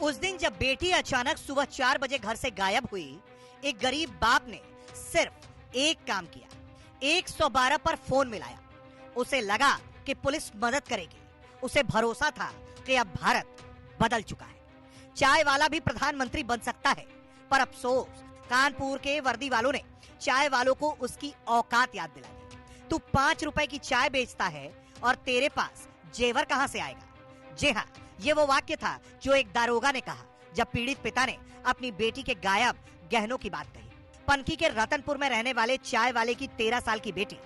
उस दिन जब बेटी अचानक सुबह 4 बजे घर से गायब हुई, एक गरीब बाप ने सिर्फ एक काम किया, 112 पर फोन मिलाया। उसे लगा कि पुलिस मदद करेगी। उसे भरोसा था कि अब भारत बदल चुका है, चाय वाला भी प्रधानमंत्री बन सकता है। पर अफसोस, कानपुर के वर्दी वालों ने चाय वालों को उसकी औकात याद दिला दी। तू 5 रुपए की चाय बेचता है और तेरे पास जेवर कहां से आएगा? जी हाँ, ये वो वाक्य था जो एक दारोगा ने कहा जब पीड़ित पिता ने अपनी बेटी के गायब गहनों की बात कही। पनकी के रतनपुर में रहने वाले चाय वाले की 13 साल की बेटी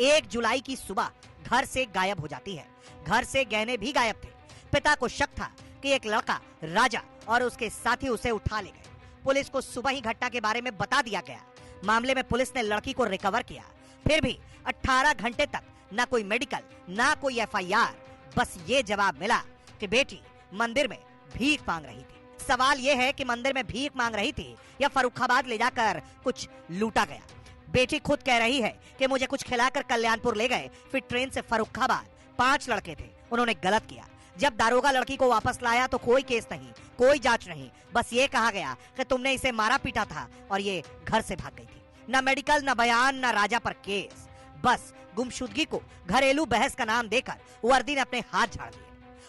1 जुलाई की सुबह घर से गायब हो जाती है। घर से गहने भी गायब थे। पिता को शक था कि एक लड़का राजा और उसके साथी उसे उठा ले गए। पुलिस को सुबह ही घटना के बारे में बता दिया गया। मामले में पुलिस ने लड़की को रिकवर किया। फिर भी 18 घंटे तक न कोई मेडिकल, न कोई FIR। बस ये जवाब मिला कि बेटी मंदिर में भीख मांग रही थी। सवाल यह है कि मंदिर में भीख मांग रही थी या फर्रुखाबाद ले जाकर कुछ लूटा गया। बेटी खुद कह रही है कि मुझे कुछ खिलाकर कल्याणपुर ले गए, फिर ट्रेन से फर्रुखाबाद। 5 लड़के थे, उन्होंने गलत किया। जब दारोगा लड़की को वापस लाया तो कोई केस नहीं, कोई जांच नहीं। बस ये कहा गया कि तुमने इसे मारा पीटा था और ये घर से भाग गई थी। न मेडिकल, न बयान, न राजा पर केस। बस गुमशुदगी को घरेलू बहस का नाम देकर वर्दी ने अपने हाथ झाड़ दिए।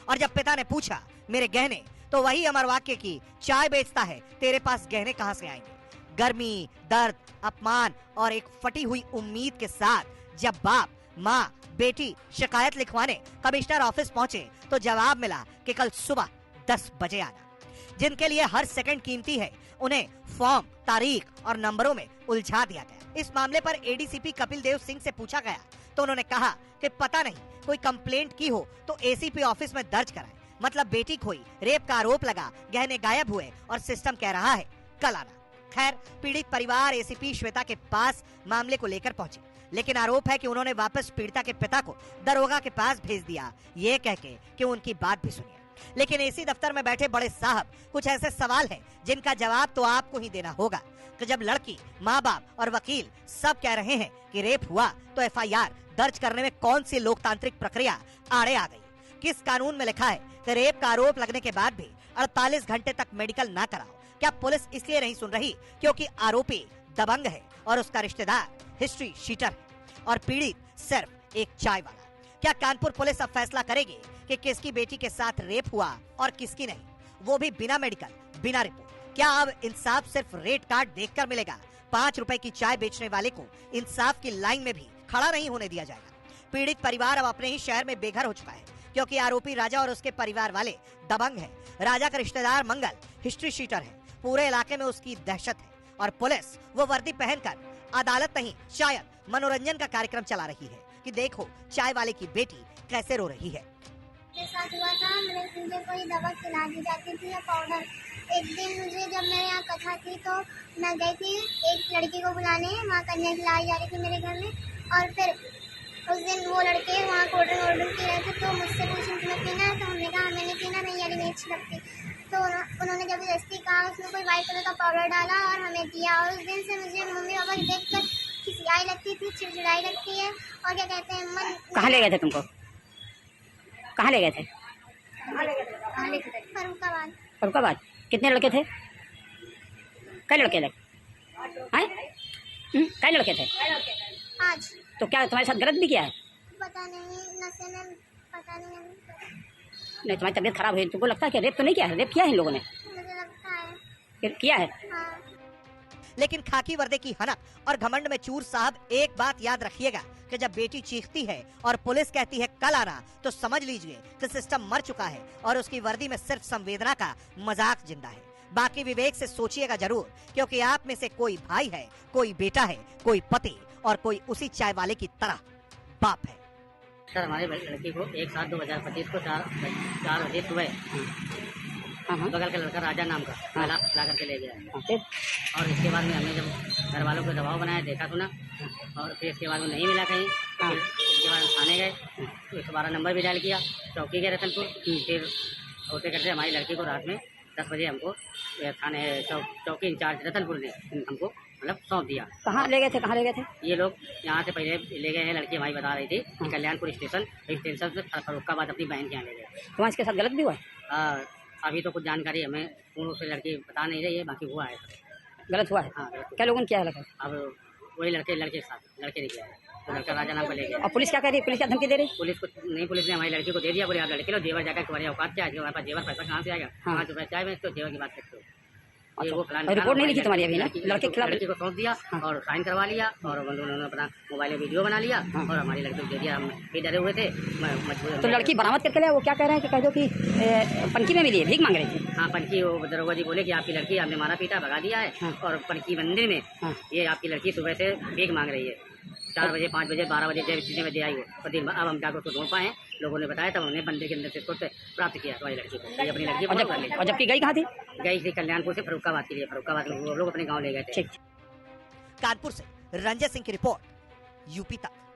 और जब पिता ने पूछा मेरे गहने, तो वही अमर वाक्य की चाय बेचता है, तेरे पास गहने कहां से आएंगे? गर्मी, दर्द, अपमान और एक फटी हुई उम्मीद के साथ जब बाप, माँ, बेटी शिकायत लिखवाने कमिश्नर ऑफिस पहुंचे तो जवाब मिला कि कल सुबह 10 बजे आना। जिनके लिए हर सेकंड कीमती है, उन्हें फॉर्म, तारीख और नंबरों में उलझा दिया गया। इस मामले पर ADCP कपिल देव सिंह से पूछा गया तो उन्होंने कहा कि पता नहीं, कोई कंप्लेंट की हो तो ACP ऑफिस में दर्ज कराएं। मतलब बेटी खोई, रेप का आरोप लगा, गहने गायब हुए और सिस्टम कह रहा है कल आना। खैर, पीड़ित परिवार ACP श्वेता के पास मामले को लेकर पहुंचे, लेकिन आरोप है कि उन्होंने वापस पीड़िता के पिता को दरोगा के पास भेज दिया, ये कह के कि उनकी बात भी सुनिए। लेकिन AC दफ्तर में बैठे बड़े साहब, कुछ ऐसे सवाल हैं जिनका जवाब तो आपको ही देना होगा कि जब लड़की, माँ बाप और वकील सब कह रहे हैं कि रेप हुआ तो FIR दर्ज करने में कौन सी लोकतांत्रिक प्रक्रिया आड़े आ गई? किस कानून में लिखा है कि रेप का आरोप लगने के बाद भी 48 घंटे तक मेडिकल ना कराओ? क्या पुलिस इसलिए नहीं सुन रही क्योंकि आरोपी दबंग है और उसका रिश्तेदार हिस्ट्री शीटर है और पीड़ित सिर्फ एक चाय वाला? क्या कानपुर पुलिस अब फैसला करेगी कि किसकी बेटी के साथ रेप हुआ और किसकी नहीं, वो भी बिना मेडिकल, बिना रिपोर्ट? क्या अब इंसाफ सिर्फ रेट कार्ड देखकर मिलेगा? 5 रुपए की चाय बेचने वाले को इंसाफ की लाइन में भी खड़ा नहीं होने दिया जाएगा। पीड़ित परिवार अब अपने ही शहर में बेघर हो चुका है क्योंकि आरोपी राजा और उसके परिवार वाले दबंग हैं। राजा का रिश्तेदार मंगल हिस्ट्री शीटर है, पूरे इलाके में उसकी दहशत है और पुलिस वो वर्दी पहनकर अदालत नहीं, शायद मनोरंजन का कार्यक्रम चला रही है कि देखो चाय वाले की बेटी कैसे रो रही है। मेरे साथ हुआ था, मुझे कोई दवा खिला दी जाती थी या पाउडर। एक दिन मुझे, जब मैं यहाँ कथा थी तो मैं गई थी एक लड़की को बुलाने, वहाँ कन्या खिलाई जा रही थी मेरे घर में। और फिर उस दिन वो लड़के वहाँ कोल्ड ड्रिंक पी रहे थे तो मुझसे पूछा तुम्हें पीना है? तो हमने कहा हमें नहीं पीना, नहीं यारी नहीं अच्छी लगती। तो उन्होंने जबरदस्ती कहा, उसमें कोई व्हाइट कलर का पाउडर डाला और हमें दिया। और उस दिन से मुझे मम्मी पापा देख कर खिसियाई लगती थी, चिड़चिड़ाई लगती है और क्या कहते हैं मन। कहाँ ले गए थे तुमको? कहाँ ले गए थे? फर्रुखाबाद। फर्रुखाबाद। कितने लड़के थे? कई लड़के थे? कई लड़के थे? आज तो क्या तुम्हारे साथ गलत भी किया है? पता नहीं, नशे में, पता नहीं। नहीं, तुम्हारी तबीयत खराब हुई, तुमको लगता है कि रेप तो नहीं किया है? रेप किया है इन लोगों ने? मुझे लगता है किया है। हाँ। लेकिन खाकी वर्दे की हनक और घमंड में चूर साहब, एक बात याद रखिएगा कि जब बेटी चीखती है और पुलिस कहती है कल आना, तो समझ लीजिए कि सिस्टम मर चुका है और उसकी वर्दी में सिर्फ संवेदना का मजाक जिंदा है। बाकी विवेक से सोचिएगा जरूर, क्योंकि आप में से कोई भाई है, कोई बेटा है, कोई पति और कोई उसी चाय वाले की तरह बाप है। सर, हमारे लड़की को 1/7/2025 को 4 बजे सुबह बगल का लड़का राजा नाम का ला करके ले गया। और इसके बाद में हमने जब घर वालों को दबाव बनाया, देखा सुना, और फिर इसके बाद में नहीं मिला कहीं। फिर इसके बाद थाने गए, 112 नंबर भी डायल किया, चौकी गए रतनपुर। फिर होते करते हमारी लड़की को रात में 10 बजे हमको थाने चौकी इंचार्ज रतनपुर ने हमको मतलब सौंप दिया। कहाँ ले गए थे? कहाँ ले गए थे ये लोग? यहाँ से पहले ले गए हैं, लड़की हमारी बता रही थी कि कल्याणपुर स्टेशन से फर्रुखाबाद अपनी बहन के यहाँ ले गए। तुम्हारे इसके साथ गलत भी हुआ? अभी तो कुछ जानकारी हमें पूर्ण रूप से लड़की बता नहीं रही है, बाकी हुआ है। गलत हुआ है। हाँ, क्या लोगों ने क्या लगा? अब वही लड़के के साथ लड़के ने किया है, तो लड़का राजा नाम का ले गया। और पुलिस क्या कह रही है? पुलिस क्या धमकी दे रही है? पुलिस को नहीं, पुलिस ने हमारी लड़की को दे दिया, बोले आप लड़के लो, जेवर जाकर तुम्हारी औकात क्या है, हमारे पास जेवर पैसा कहाँ से आएगा, हाँ। 5 रुपये चाय में तो जेवर की बात करते हो। ये वो प्लान और रिपोर्ट नहीं लिखी तुम्हारी अभी ना? लड़के के खिलाफ लड़की को सौंप दिया और साइन करवा लिया, और उन्होंने अपना मोबाइल में वीडियो बना लिया और हमारी लड़की को दे दिया। हम भी डरे हुए थे, मजबूर। तो लड़की बरामद करके ले, वो क्या कह रहे हैं कि कह दो कि पनकी में मिली है, भीख मांग रही थी। हाँ, पनकी, वो दरोगा जी बोले कि आपकी लड़की आपने मारा पीटा भगा दिया है, और पनकी मंदिर में ये आपकी लड़की सुबह से भीख मांग रही है। 4 बजे, 5 बजे, 12 बजे, जितने बजे आई हो, और दिन अब हम जाकर उसको ढूंढ पाए, लोगों ने बताया, तब हमने बंदे के अंदर से उसको प्राप्त किया हमारी लड़की को। ये अपनी लड़की को कर ली। और जबकि गई कहाँ थी? गई थी कल्याणपुर से फरुखाबाद के लिए, फरुखाबाद में वो लोग अपने गाँव ले गए थे। ठीक। कानपुर से रंजय सिंह की रिपोर्ट, यूपी तक।